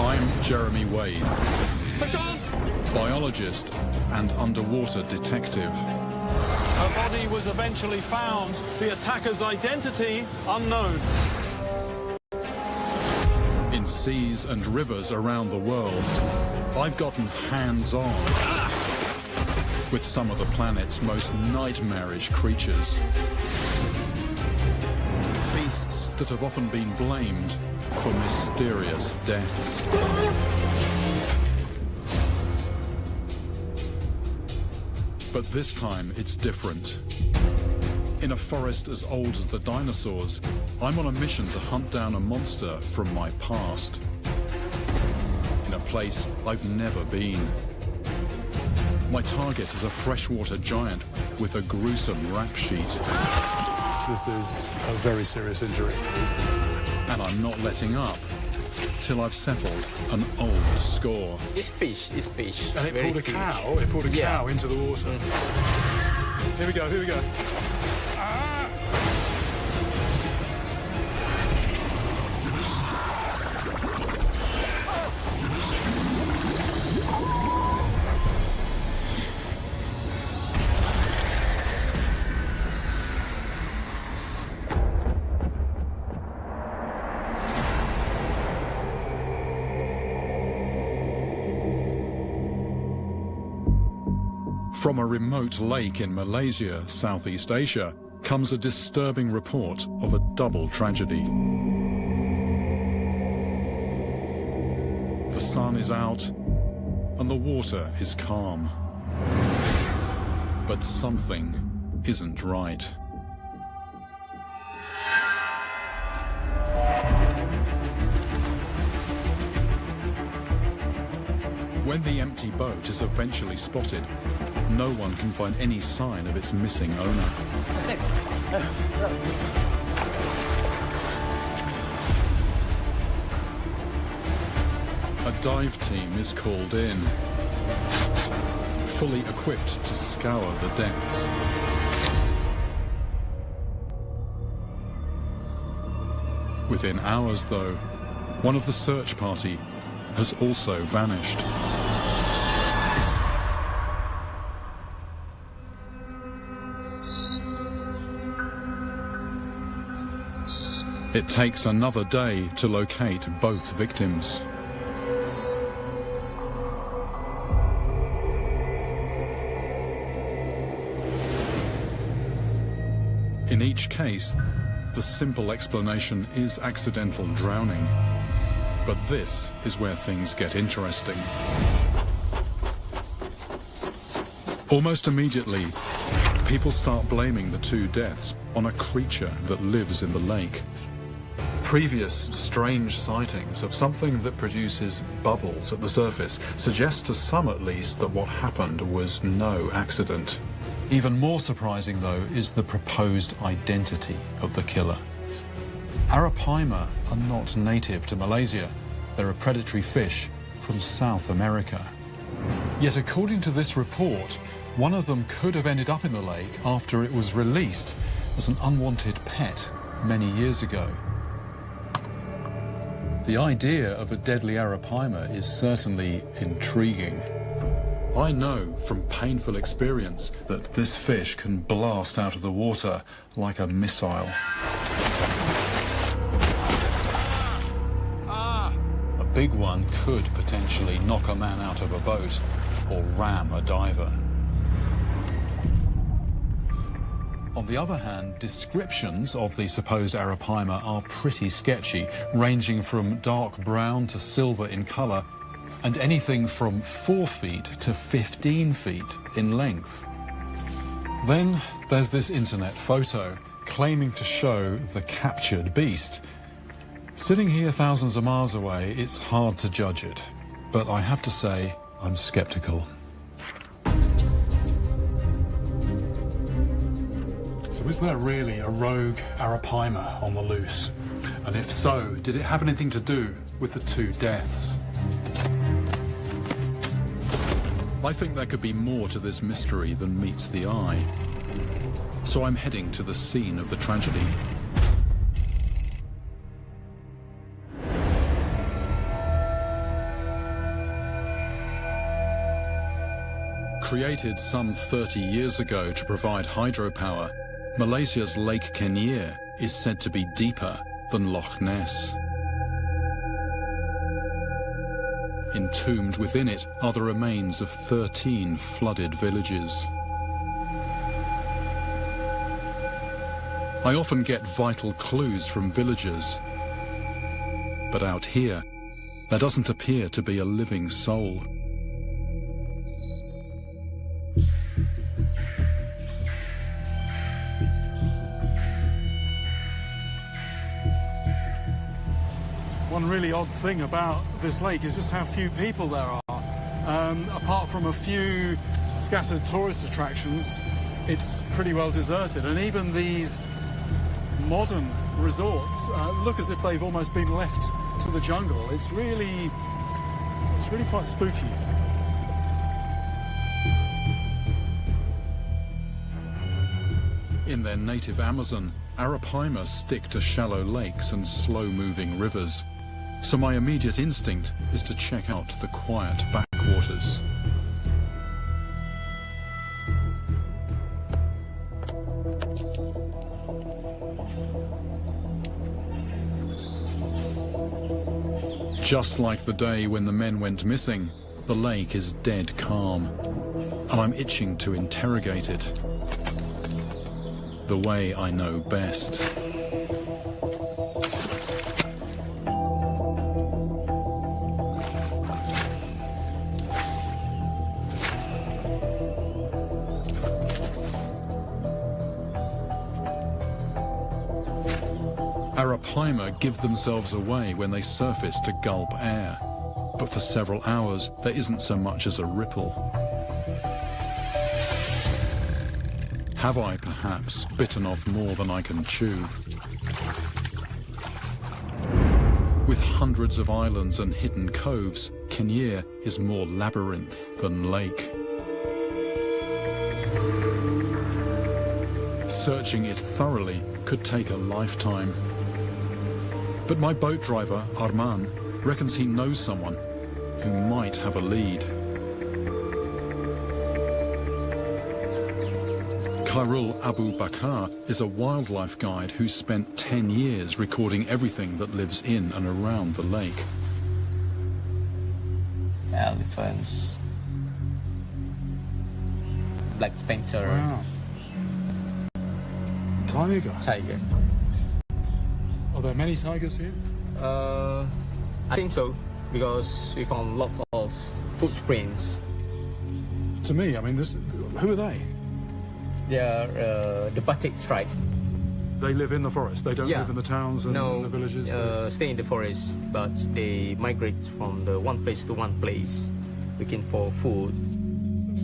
I'm Jeremy Wade, biologist and underwater detective. Her body was eventually found, the attacker's identity unknown. In seas and rivers around the world, I've gotten hands-on with some of the planet's most nightmarish creatures. Beasts that have often been blamed for mysterious deaths. But this time it's different. In a forest as old as the dinosaurs, I'm on a mission to hunt down a monster from my past. In a place I've never been. My target is a freshwater giant with a gruesome rap sheet. This is a very serious injury. And I'm not letting up till I've settled an old score. It's fish. And it pulled a cow? It pulled a cow into the water. Here we go, here we go. From a remote lake in Malaysia, Southeast Asia, comes a disturbing report of a double tragedy. The sun is out and the water is calm. But something isn't right. When the empty boat is eventually spotted, no one can find any sign of its missing owner. A dive team is called in, fully equipped to scour the depths. Within hours, though, one of the search party has also vanished. It takes another day to locate both victims. In each case, the simple explanation is accidental drowning. But this is where things get interesting. Almost immediately, people start blaming the two deaths on a creature that lives in the lake. Previous strange sightings of something that produces bubbles at the surface suggest to some at least that what happened was no accident. Even more surprising, though, is the proposed identity of the killer. Arapaima are not native to Malaysia. They're a predatory fish from South America. Yet according to this report, one of them could have ended up in the lake after it was released as an unwanted pet many years ago. The idea of a deadly Arapaima is certainly intriguing. I know from painful experience that this fish can blast out of the water like a missile. A big one could potentially knock a man out of a boat or ram a diver. On the other hand, descriptions of the supposed Arapaima are pretty sketchy, ranging from dark brown to silver in colour, and anything from 4 feet to 15 feet in length. Then there's this internet photo claiming to show the captured beast. Sitting here thousands of miles away, it's hard to judge it, but I have to say I'm sceptical. So is there really a rogue Arapaima on the loose? And if so, did it have anything to do with the two deaths? I think there could be more to this mystery than meets the eye. So I'm heading to the scene of the tragedy. Created some 30 years ago to provide hydropower, Malaysia's Lake Kenyir is said to be deeper than Loch Ness. Entombed within it are the remains of 13 flooded villages. I often get vital clues from villagers, but out here, there doesn't appear to be a living soul. One really odd thing about this lake is just how few people there are. Apart from a few scattered tourist attractions, it's pretty well deserted. And even these modern resorts look as if they've almost been left to the jungle. It's really quite spooky. In their native Amazon, Arapaima stick to shallow lakes and slow-moving rivers. So my immediate instinct is to check out the quiet backwaters. Just like the day when the men went missing, the lake is dead calm, and I'm itching to interrogate it the way I know best. Arapaima give themselves away when they surface to gulp air, but for several hours there isn't so much as a ripple. Have I perhaps bitten off more than I can chew? With hundreds of islands and hidden coves, Kenyir is more labyrinth than lake. Searching it thoroughly could take a lifetime. But my boat driver, Arman, reckons he knows someone who might have a lead. Khairul Abu Bakar is a wildlife guide who spent 10 years recording everything that lives in and around the lake. Elephants, black panther, Wow. Tiger. tiger. Are there many tigers here? I think so, because we found lots of footprints. To me, I mean, who are they? They are the Batik tribe. They live in the forest. They don't live in the towns and no, the villages. Stay in the forest, but they migrate from the one place to one place, looking for food.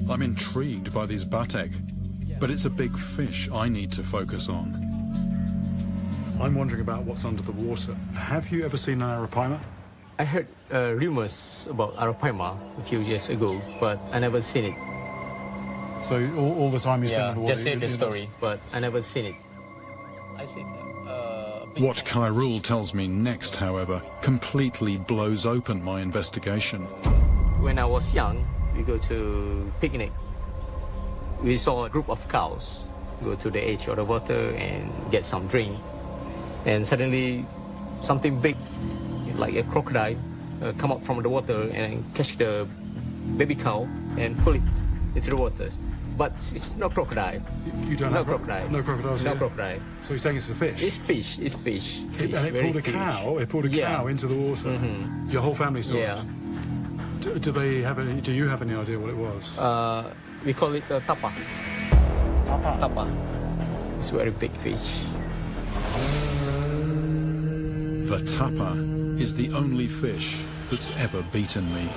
I'm intrigued by these batek, but it's a big fish I need to focus on. I'm wondering about what's under the water. Have you ever seen an arapaima? I heard rumors about Arapaima a few years ago, but I never seen it. So all the time you spend in the water? Just heard the story, but I never seen it. I see What Khairul tells me next, however, completely blows open my investigation. When I was young, we go to picnic. We saw a group of cows go to the edge of the water and get some drink. And suddenly, something big, like a crocodile, come up from the water and catch the baby cow and pull it into the water. But it's no crocodile. You don't no have crocodile. No crocodiles No here? crocodile. So you're saying it's a fish? It's fish. It's fish. And it very pulled a fish. cow. It pulled a cow into the water. Mm-hmm. Your whole family saw Yeah. it. Do they have any? Do you have any idea what it was? We call it tapa. Tapa. Tapa. It's a very big fish. The tapa is the only fish that's ever beaten me.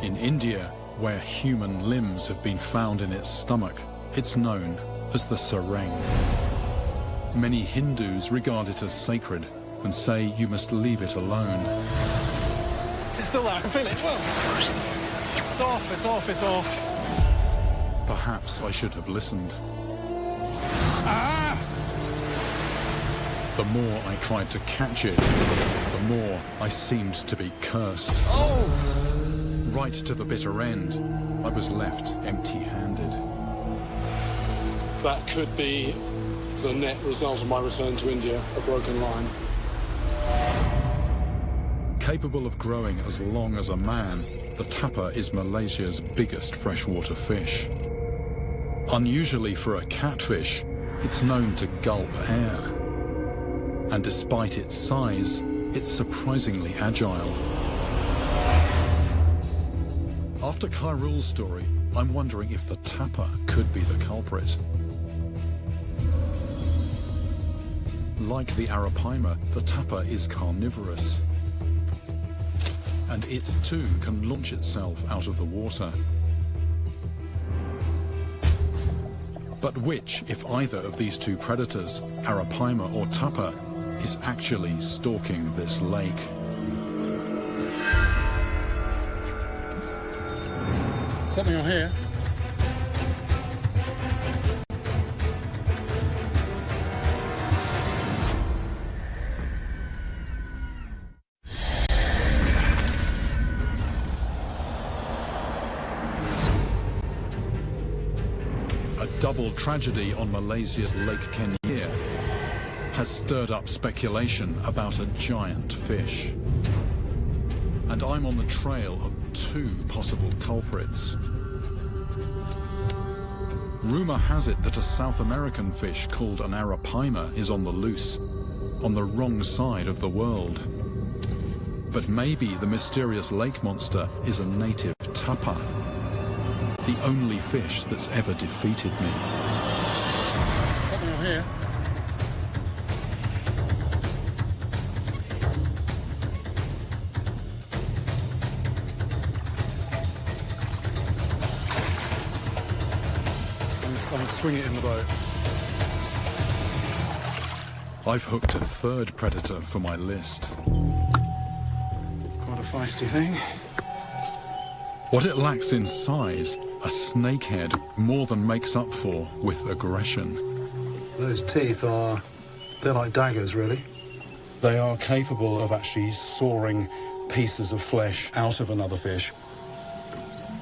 In India, where human limbs have been found in its stomach, it's known as the sareng. Many Hindus regard it as sacred and say you must leave it alone. It's still there, I can feel it. Whoa. It's off, it's off, it's off. Perhaps I should have listened. Ah! The more I tried to catch it, the more I seemed to be cursed. Oh! Right to the bitter end, I was left empty-handed. That could be the net result of my return to India, a broken line. Capable of growing as long as a man, the tapa is Malaysia's biggest freshwater fish. Unusually for a catfish, it's known to gulp air. And despite its size, it's surprisingly agile. After Khairul's story, I'm wondering if the tapa could be the culprit. Like the arapaima, the tapa is carnivorous. And it too can launch itself out of the water. But which, if either of these two predators, arapaima or tapa, is actually stalking this lake? Something on here. A double tragedy on Malaysia's Lake Kenyir has stirred up speculation about a giant fish. And I'm on the trail of two possible culprits. Rumour has it that a South American fish called an arapaima is on the loose, on the wrong side of the world. But maybe the mysterious lake monster is a native tapa, the only fish that's ever defeated me. Something on here. I'm going to swing it in the boat. I've hooked a third predator for my list. Quite a feisty thing. What it lacks in size, a snakehead more than makes up for with aggression. Those teeth they're like daggers, really. They are capable of actually sawing pieces of flesh out of another fish.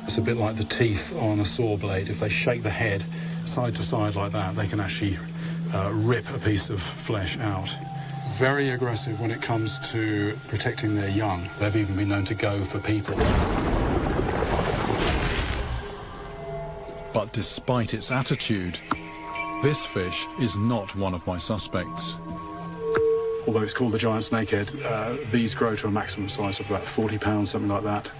It's a bit like the teeth on a saw blade. If they shake the head side to side like that, they can actually rip a piece of flesh out. Very aggressive when it comes to protecting their young. They've even been known to go for people. But despite its attitude, this fish is not one of my suspects. Although it's called the giant snakehead, these grow to a maximum size of about 40 pounds, something like that.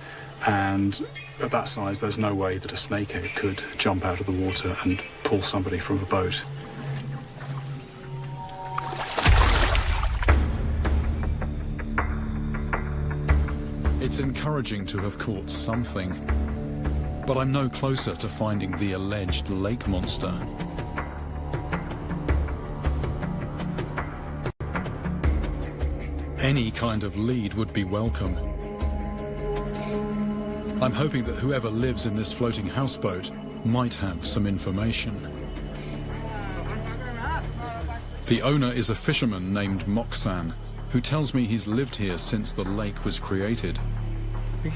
And at that size, there's no way that a snakehead could jump out of the water and pull somebody from a boat. It's encouraging to have caught something, but I'm no closer to finding the alleged lake monster. Any kind of lead would be welcome. I'm hoping that whoever lives in this floating houseboat might have some information. The owner is a fisherman named Moksan, who tells me he's lived here since the lake was created. You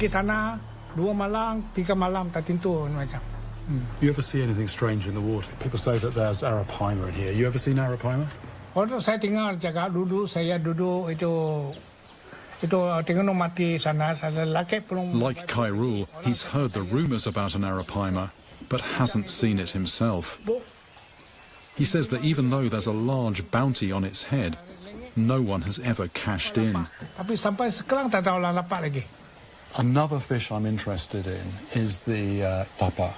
ever see anything strange in the water? People say that there's arapaima in here. You ever seen arapaima? Waktu saya tinggal jaga dulu, saya duduk itu tengok mati sana, saya laki belum. Like Khairul, he's heard the rumours about an arapaima, but hasn't seen it himself. He says that even though there's a large bounty on its head, no one has ever cashed in. Tapi sampai sekarang tak tahu orang dapat lagi. Another fish I'm interested in is the tapa.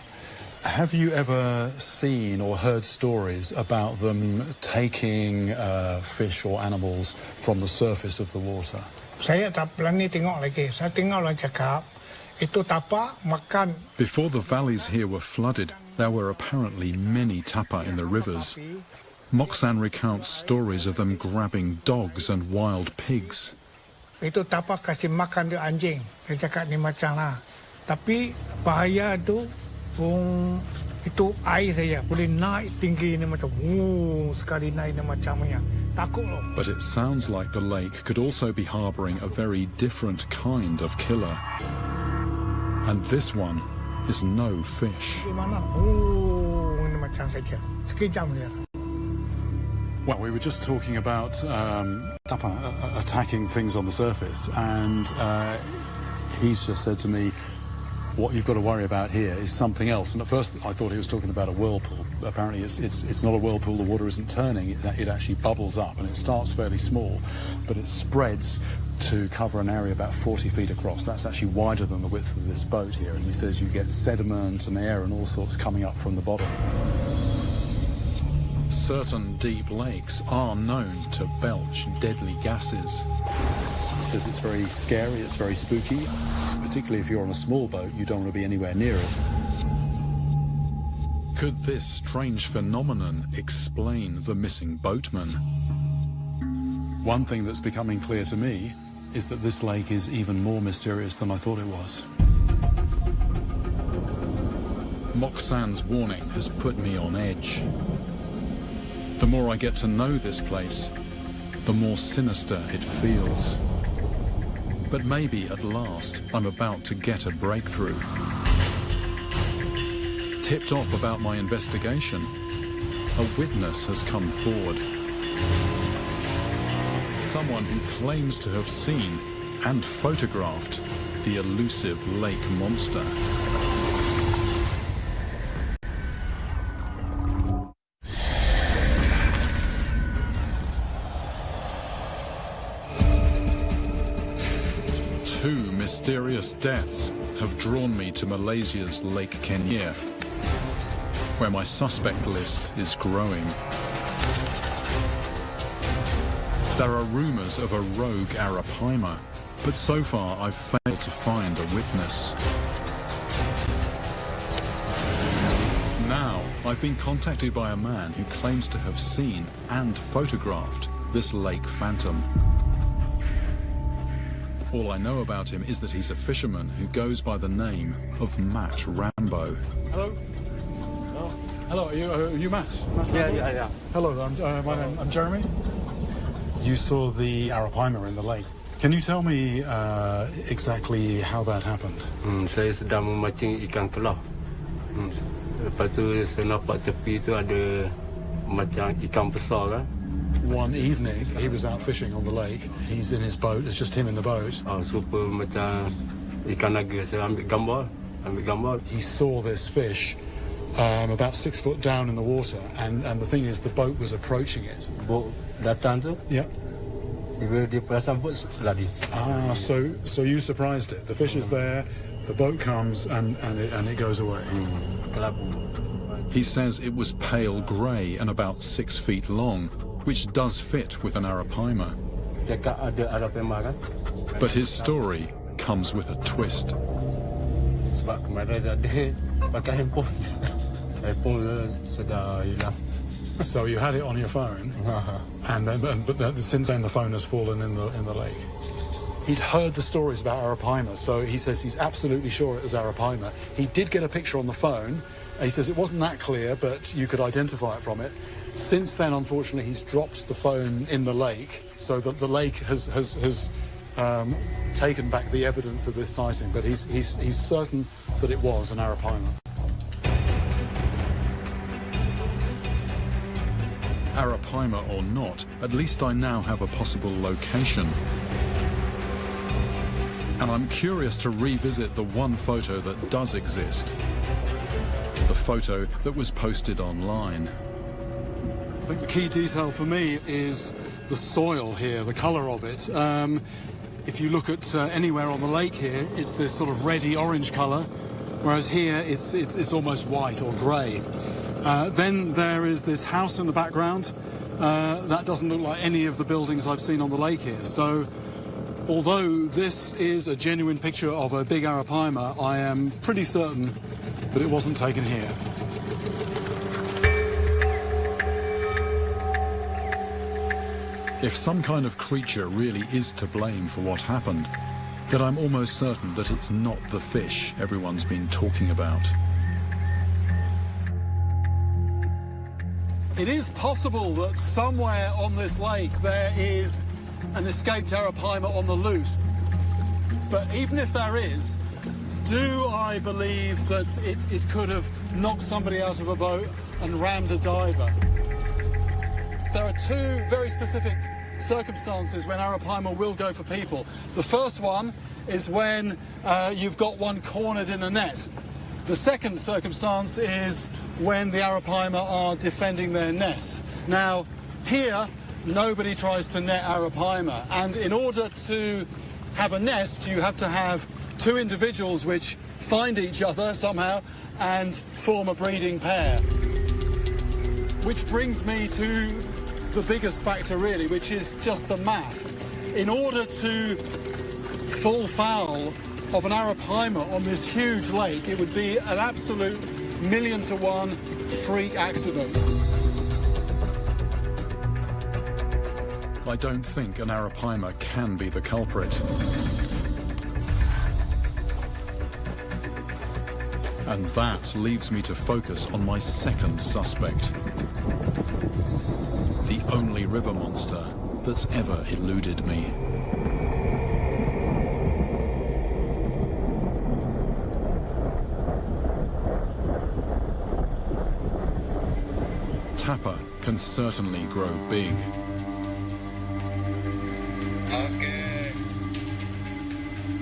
Have you ever seen or heard stories about them taking fish or animals from the surface of the water? Saya tak berani tengok lagi. Saya tengok orang cakap itu tapa makan. Before the valleys here were flooded, there were apparently many tapa in the rivers. Moksan recounts stories of them grabbing dogs and wild pigs. Itu tapa kasih makan dia anjing. Dia cakap ni macam lah. Tapi bahaya tu, itu air saya boleh naik tinggi ni macam, sekali naik ni macamnya. Takut loh. But it sounds like the lake could also be harbouring a very different kind of killer. And this one is no fish. Di mana? Oh, ini macam saja. Sekejap dia. Well, we were just talking about attacking things on the surface, and he's just said to me, what you've got to worry about here is something else. And at first I thought he was talking about a whirlpool. Apparently it's not a whirlpool, the water isn't turning, it actually bubbles up, and it starts fairly small, but it spreads to cover an area about 40 feet across. That's actually wider than the width of this boat here, and he says you get sediment and air and all sorts coming up from the bottom. Certain deep lakes are known to belch deadly gases. He says it's very scary, it's very spooky, particularly if you're on a small boat, you don't want to be anywhere near it. Could this strange phenomenon explain the missing boatman? One thing that's becoming clear to me is that this lake is even more mysterious than I thought it was. Moksan's warning has put me on edge. The more I get to know this place, the more sinister it feels. But maybe at last I'm about to get a breakthrough. Tipped off about my investigation, a witness has come forward. Someone who claims to have seen and photographed the elusive lake monster. Two mysterious deaths have drawn me to Malaysia's Lake Kenya, where my suspect list is growing. There are rumours of a rogue arapaima, but so far I've failed to find a witness. Now, I've been contacted by a man who claims to have seen and photographed this lake phantom. All I know about him is that he's a fisherman who goes by the name of Matt Rambo. Hello? Hello, are you Matt? Yeah. Hello, I'm Jeremy. You saw the arapaima in the lake. Can you tell me exactly how that happened? Saya sedang memancing ikan kelah. Lepas tu saya nampak tepi tu ada macam ikan besar kan. One evening, he was out fishing on the lake. He's in his boat, it's just him in the boat. Super macam ikan naga. Saya ambil gambar. He saw this fish about 6 foot down in the water, and the thing is, the boat was approaching it. Bot datang tu. Yeah. Dia perasan bot lari. So you surprised it. The fish is there, the boat comes, and it goes away. Kelabu. He says it was pale grey and about 6 feet long, which does fit with an arapaima. Dekat ada arapaima kan. But his story comes with a twist. Sebab kemarin dia pakai handphone. Handphone sudah hilang. So you had it on your phone, but since then the phone has fallen in the lake. He'd heard the stories about arapaima, so he says he's absolutely sure it was arapaima. He did get a picture on the phone. He says it wasn't that clear, but you could identify it from it. Since then, unfortunately, he's dropped the phone in the lake, so that the lake has taken back the evidence of this sighting. But he's certain that it was an arapaima. Arapaima or not, at least I now have a possible location. And I'm curious to revisit the one photo that does exist. The photo that was posted online. I think the key detail for me is the soil here, the colour of it. If you look at anywhere on the lake here, it's this sort of reddy orange colour, whereas here it's almost white or grey. Then there is this house in the background. That doesn't look like any of the buildings I've seen on the lake here. So, although this is a genuine picture of a big arapaima, I am pretty certain that it wasn't taken here. If some kind of creature really is to blame for what happened, then I'm almost certain that it's not the fish everyone's been talking about. It is possible that somewhere on this lake there is an escaped arapaima on the loose. But even if there is, do I believe that it could have knocked somebody out of a boat and rammed a diver. There are two very specific circumstances when arapaima will go for people. The first one is when you've got one cornered in a net. The second circumstance is when the arapaima are defending their nest. Now, here, nobody tries to net arapaima, and in order to have a nest, you have to have two individuals which find each other somehow and form a breeding pair. Which brings me to the biggest factor, really, which is just the math. In order to fall foul of an arapaima on this huge lake, it would be an absolute 1,000,000 to 1 freak accident. I don't think an arapaima can be the culprit. And that leaves me to focus on my second suspect. The only river monster that's ever eluded me. Tapa can certainly grow big. Okay.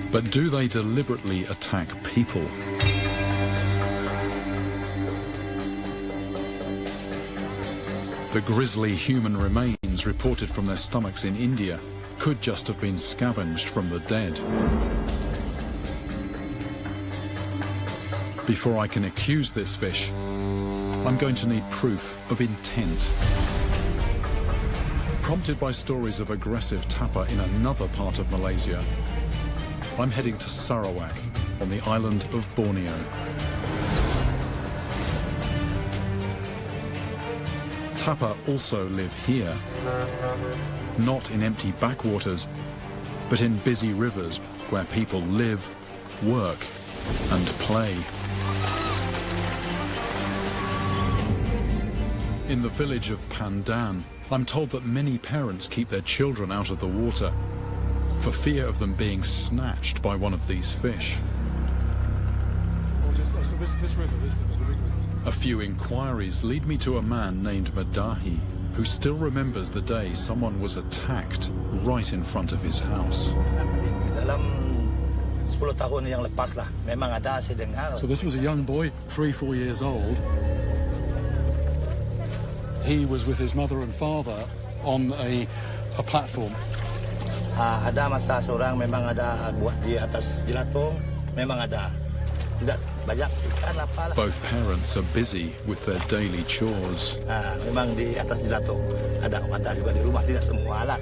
But do they deliberately attack people? The grisly human remains reported from their stomachs in India could just have been scavenged from the dead. Before I can accuse this fish, I'm going to need proof of intent. Prompted by stories of aggressive tapa in another part of Malaysia, I'm heading to Sarawak on the island of Borneo. Tapa also live here, not in empty backwaters, but in busy rivers where people live, work, and play. In the village of Pandan, I'm told that many parents keep their children out of the water for fear of them being snatched by one of these fish. So this river, the big river. A few inquiries lead me to a man named Madahi, who still remembers the day someone was attacked right in front of his house. So this was a young boy, 3-4 years old. He was with his mother and father on a platform. Ada masa seorang memang ada buat di atas jelatong, memang ada. Tidak banyak ikan apa lah. Both parents are busy with their daily chores. Memang di atas jelatong. Ada juga di rumah, tidak semua lah.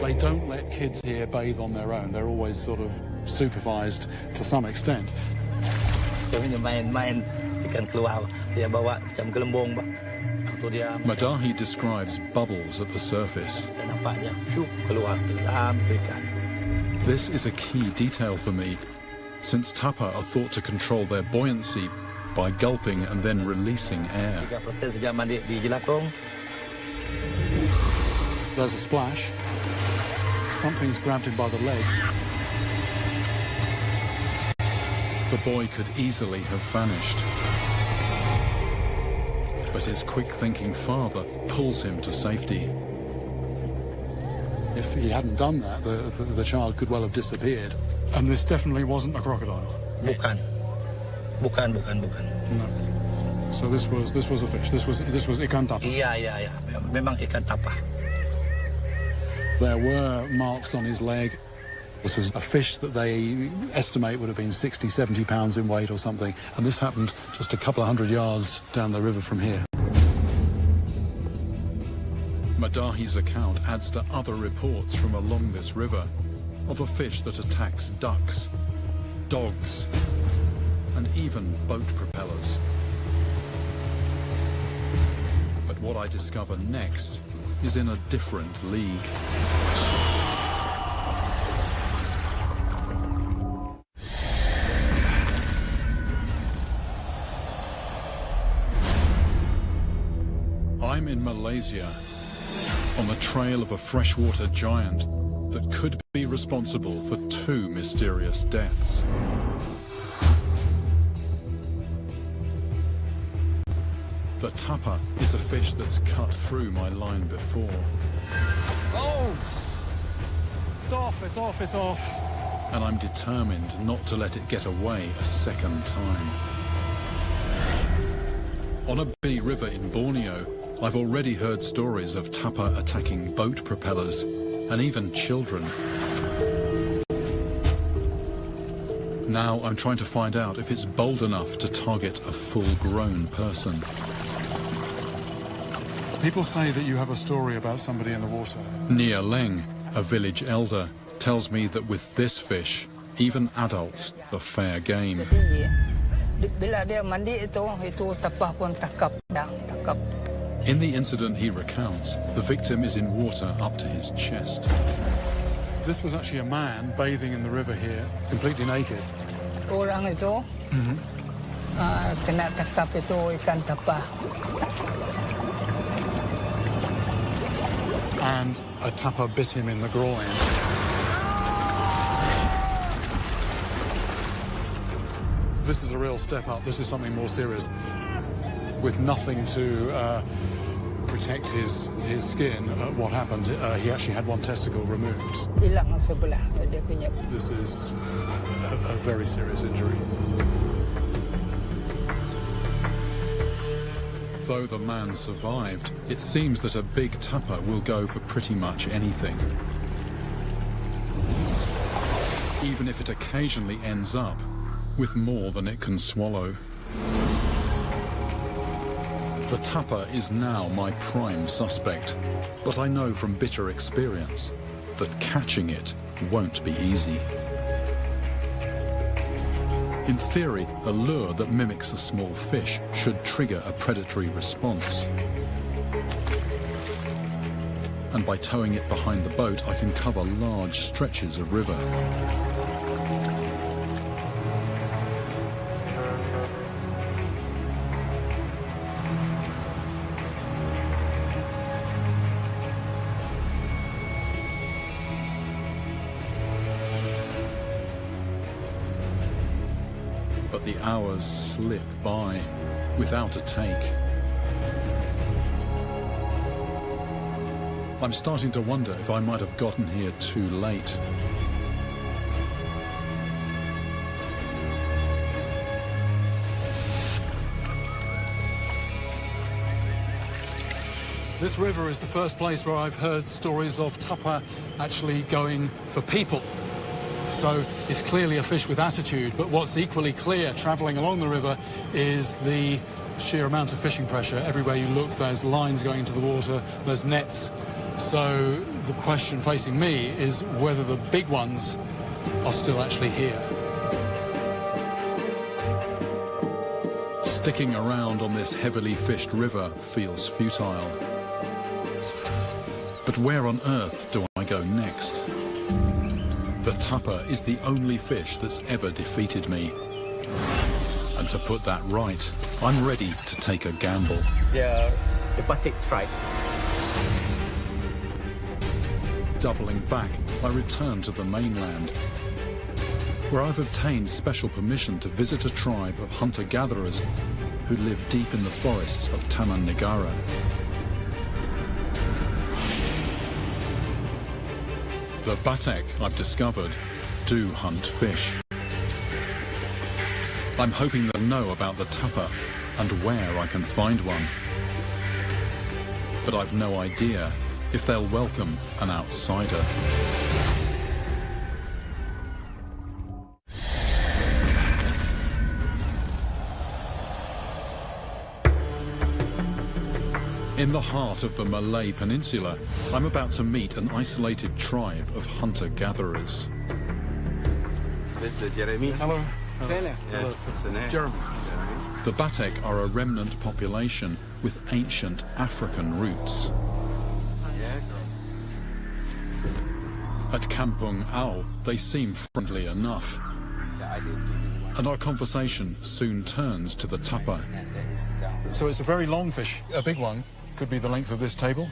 They don't let kids here bathe on their own. They're always sort of supervised to some extent. Kami main-main ikan keluar, dia bawa macam gelembung. Madahi describes bubbles at the surface. Nampaknya keluar dalam itu ikan. This is a key detail for me, since tapa are thought to control their buoyancy by gulping and then releasing air. 3% sejak mandi di jelatong. There's a splash. Something's grabbed him by the leg. The boy could easily have vanished. But his quick-thinking father pulls him to safety. If he hadn't done that, the child could well have disappeared. And this definitely wasn't a crocodile. Bukan. No. So this was a fish. This was ikan tapa. Iya. Memang ikan tapa. There were marks on his leg. This was a fish that they estimate would have been 60, 70 pounds in weight or something. And this happened just a couple of 100 yards down the river from here. Madahi's account adds to other reports from along this river of a fish that attacks ducks, dogs, and even boat propellers. But what I discover next is in a different league. I'm in Malaysia, on the trail of a freshwater giant that could be responsible for 2 mysterious deaths. The tapa is a fish that's cut through my line before. Oh! It's off, it's off, it's off. And I'm determined not to let it get away a second time. On a busy river in Borneo, I've already heard stories of tapa attacking boat propellers and even children. Now I'm trying to find out if it's bold enough to target a full-grown person. People say that you have a story about somebody in the water. Nia Leng, a village elder, tells me that with this fish, even adults are fair game. In the incident he recounts, the victim is in water up to his chest. This was actually a man bathing in the river here, completely naked. Orang itu kena tangkap itu ikan tapa. And a tapa bit him in the groin. This is a real step up. This is something more serious. With nothing to protect his skin, what happened? He actually had one testicle removed. This is a very serious injury. Though the man survived, it seems that a big tapa will go for pretty much anything. Even if it occasionally ends up with more than it can swallow. The tapa is now my prime suspect, but I know from bitter experience that catching it won't be easy. In theory, a lure that mimics a small fish should trigger a predatory response. And by towing it behind the boat, I can cover large stretches of river. But the hours slip by without a take. I'm starting to wonder if I might have gotten here too late. This river is the first place where I've heard stories of tapa actually going for people. So it's clearly a fish with attitude, but what's equally clear travelling along the river is the sheer amount of fishing pressure. Everywhere you look, there's lines going into the water, there's nets. So the question facing me is whether the big ones are still actually here. Sticking around on this heavily fished river feels futile. But where on earth do I go next? The tapa is the only fish that's ever defeated me. And to put that right, I'm ready to take a gamble. The batik stripe. Doubling back, I return to the mainland, where I've obtained special permission to visit a tribe of hunter-gatherers who live deep in the forests of Taman Negara. The batek, I've discovered, do hunt fish. I'm hoping they'll know about the tapa and where I can find one. But I've no idea if they'll welcome an outsider. In the heart of the Malay Peninsula, I'm about to meet an isolated tribe of hunter-gatherers. This is Jeremy. Hello. Hello. Jeremy. The batek are a remnant population with ancient African roots. At Kampung Au, they seem friendly enough. And our conversation soon turns to the tapa. So it's a very long fish, a big one. Could be the length of this table?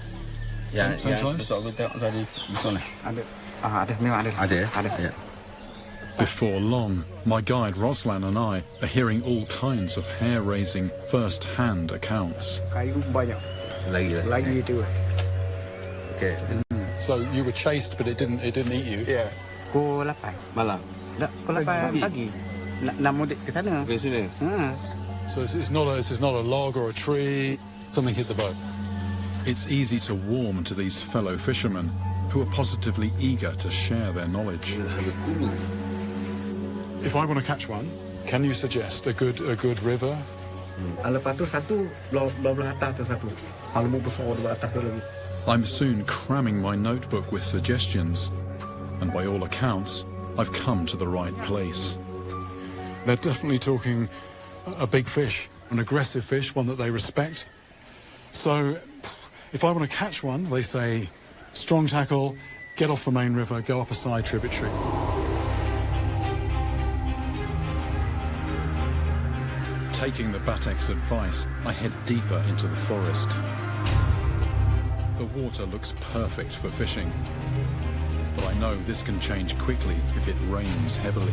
Yang Same size? besok aku tengok tadi di sana. Ada, memang ada. Ada ya? Ada. Ya. Before long, my guide Roslan and I are hearing all kinds of hair-raising, first-hand accounts. Kayu banyak. Lagi itu. Okay. So you were chased, but it didn't eat you. Ya. Pukul 8. Malam. Pukul 8 pagi. Nak mudik ke sana. Ke sini. So it's not a log or a tree. Something hit the boat. It's easy to warm to these fellow fishermen who are positively eager to share their knowledge. If I want to catch one, can you suggest a good river? Lepas tu satu belah atas tu satu. Kalau mau besar belah atas tu lagi. I'm soon cramming my notebook with suggestions, and by all accounts, I've come to the right place. They're definitely talking a big fish, an aggressive fish, one that they respect. So if I want to catch one, they say, strong tackle, get off the main river, go up a side tributary. Taking the Batek's advice, I head deeper into the forest. The water looks perfect for fishing, but I know this can change quickly if it rains heavily.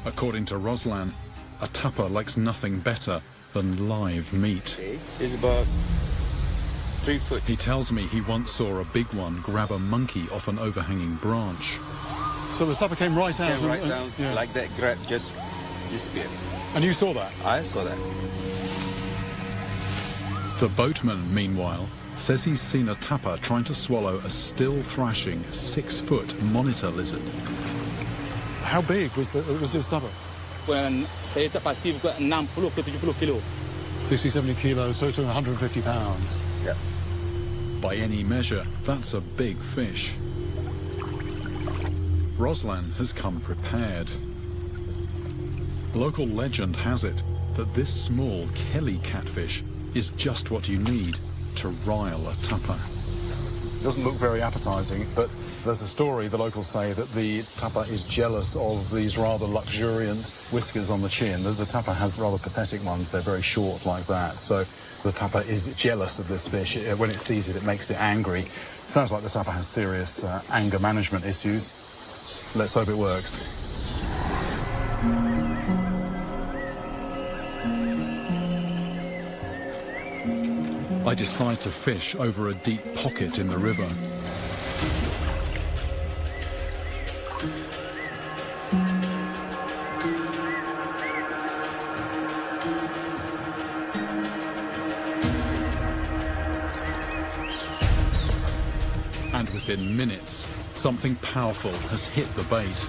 According to Roslan, a tapper likes nothing better than live meat. It's about 3 foot. He tells me he once saw a big one grab a monkey off an overhanging branch. So the tapper came right out. Came right down like that, grab, just disappeared. And you saw that? I saw that. The boatman, meanwhile, says he's seen a tapper trying to swallow a still thrashing 6-foot monitor lizard. How big was this tapper? Saya tak pasti bukan 60 ke 70 kilo. 60, 70 kilos, so to 150 pounds. Yeah. By any measure, that's a big fish. Roslan has come prepared. Local legend has it that this small Kelly catfish is just what you need to rile a tapper. Doesn't look very appetizing, but there's a story, the locals say, that the tapper is jealous of these rather luxuriant whiskers on the chin. The tapper has rather pathetic ones. They're very short like that. So the tapper is jealous of this fish. When it sees it, it makes it angry. Sounds like the tapper has serious anger management issues. Let's hope it works. I decide to fish over a deep pocket in the river. And within minutes, something powerful has hit the bait.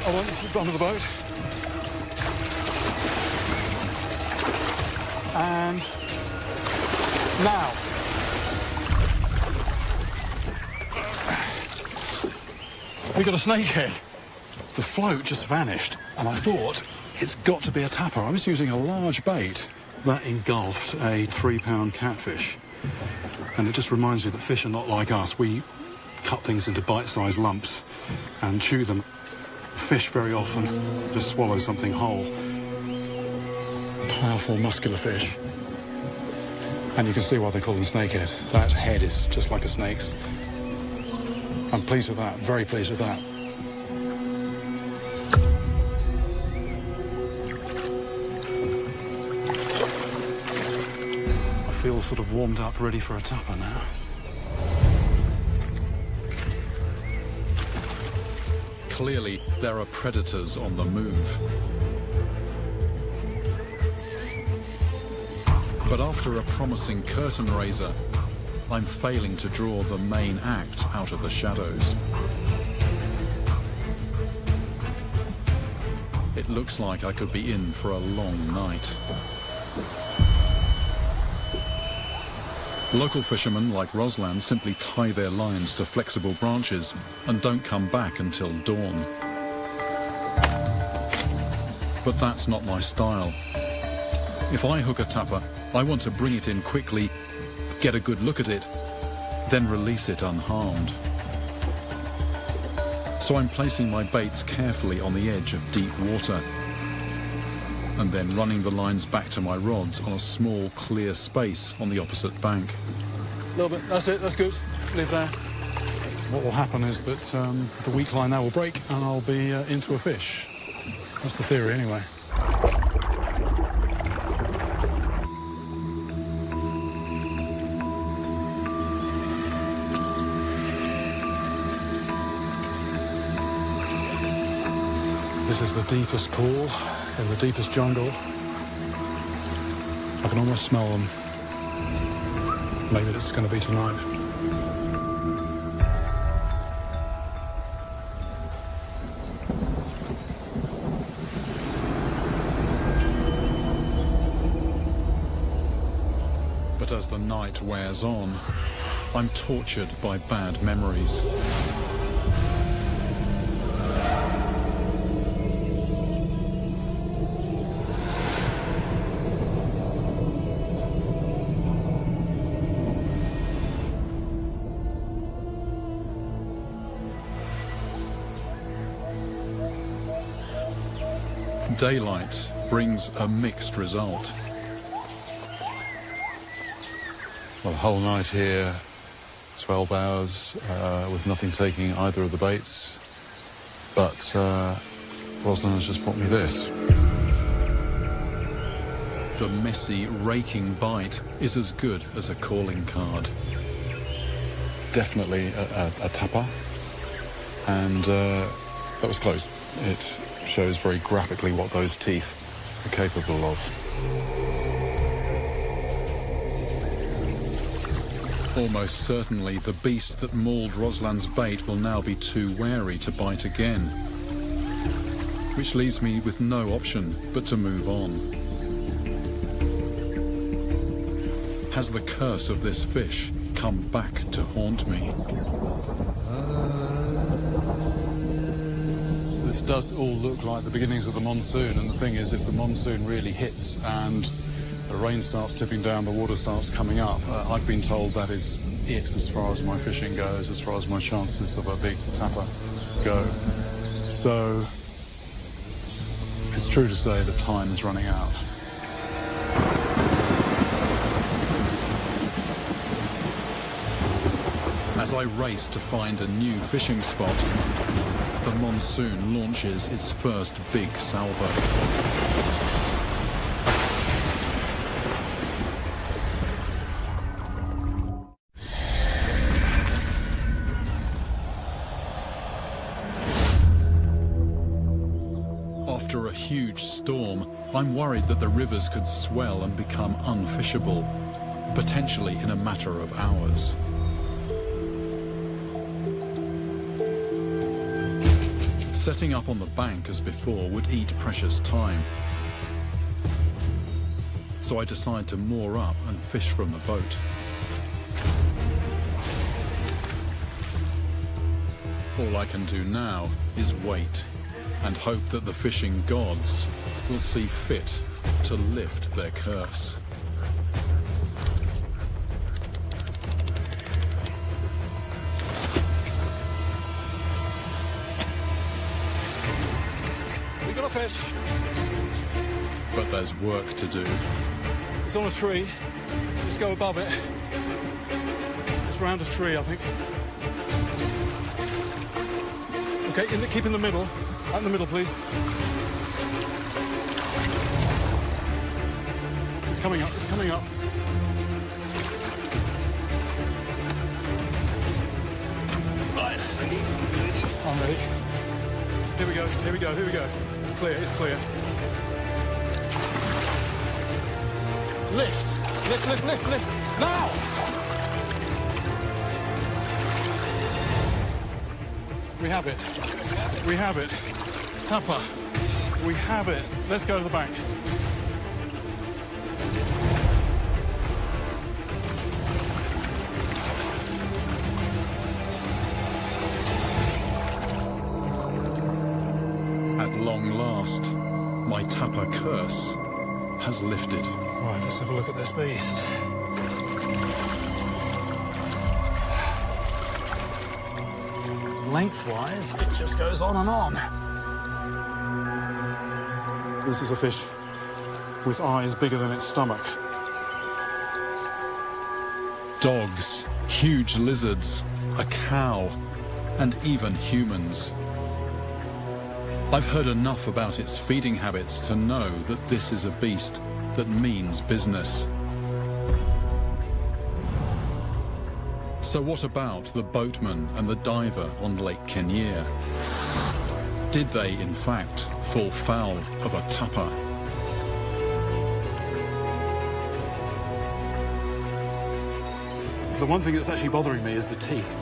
I want to slip onto the boat. And now. We got a snakehead. The float just vanished, and I thought it's got to be a tapper. I was using a large bait that engulfed a 3-pound catfish. And it just reminds me that fish are not like us. We cut things into bite-sized lumps and chew them. Fish very often just swallow something whole. Powerful, muscular fish. And you can see why they call them snakehead. That head is just like a snake's. I'm pleased with that, very pleased with that. I feel sort of warmed up, ready for a tapper now. Clearly, there are predators on the move. But after a promising curtain raiser, I'm failing to draw the main act out of the shadows. It looks like I could be in for a long night. Local fishermen like Roslan simply tie their lines to flexible branches and don't come back until dawn. But that's not my style. If I hook a tapper, I want to bring it in quickly, get a good look at it, then release it unharmed. So I'm placing my baits carefully on the edge of deep water and then running the lines back to my rods on a small, clear space on the opposite bank. A little bit, that's it, that's good. Leave there. What will happen is that the weak line now will break and I'll be into a fish. That's the theory anyway. This is the deepest pool in the deepest jungle. I can almost smell them. Maybe this is going to be tonight. But as the night wears on, I'm tortured by bad memories. Daylight brings a mixed result. Well, the whole night here, 12 hours, with nothing taking either of the baits. But Roslan has just brought me this. The messy, raking bite is as good as a calling card. Definitely a tapper. And that was close. It shows very graphically what those teeth are capable of. Almost certainly the beast that mauled Roslan's bait will now be too wary to bite again, which leaves me with no option but to move on. Has the curse of this fish come back to haunt me? This does all look like the beginnings of the monsoon, and the thing is, if the monsoon really hits and the rain starts tipping down, the water starts coming up, I've been told that is it as far as my fishing goes, as far as my chances of a big tapper go. So it's true to say that time is running out. As I race to find a new fishing spot, the monsoon launches its first big salvo. After a huge storm, I'm worried that the rivers could swell and become unfishable, potentially in a matter of hours. Setting up on the bank as before would eat precious time. So I decide to moor up and fish from the boat. All I can do now is wait and hope that the fishing gods will see fit to lift their curse. We got a fish. But there's work to do. It's on a tree. Just go above it. It's round a tree, I think. Okay, keep in the middle. Out in the middle, please. It's coming up, it's coming up. Right, ready? I'm ready. Here we go, here we go, here we go. It's clear, it's clear. Lift! Lift, lift, lift, lift! Now! We have it. We have it. Tapper. We have it. Let's go to the bank. At long last, my tapper curse has lifted. Right, let's have a look at this beast. lengthwise, it just goes on and on. This is a fish with eyes bigger than its stomach. Dogs, huge lizards, a cow, and even humans. I've heard enough about its feeding habits to know that this is a beast that means business. So what about the boatman and the diver on Lake Kenyir? Did they, in fact, fall foul of a tapa? The one thing that's actually bothering me is the teeth.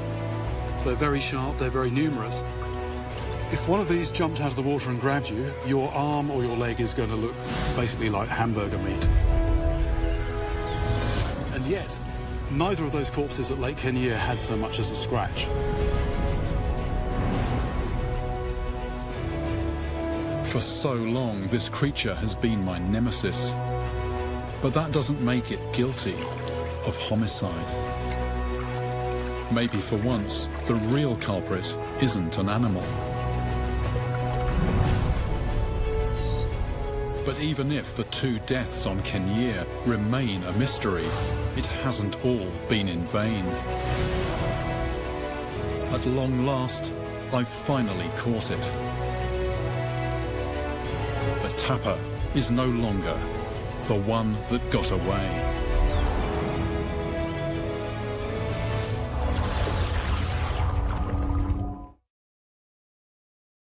They're very sharp, they're very numerous. If one of these jumped out of the water and grabbed you, your arm or your leg is going to look basically like hamburger meat. And yet, neither of those corpses at Lake Kenyir had so much as a scratch. For so long, this creature has been my nemesis. But that doesn't make it guilty of homicide. Maybe for once, the real culprit isn't an animal. But even if the 2 deaths on Kenyir remain a mystery, it hasn't all been in vain. At long last, I've finally caught it. The tapa is no longer the one that got away.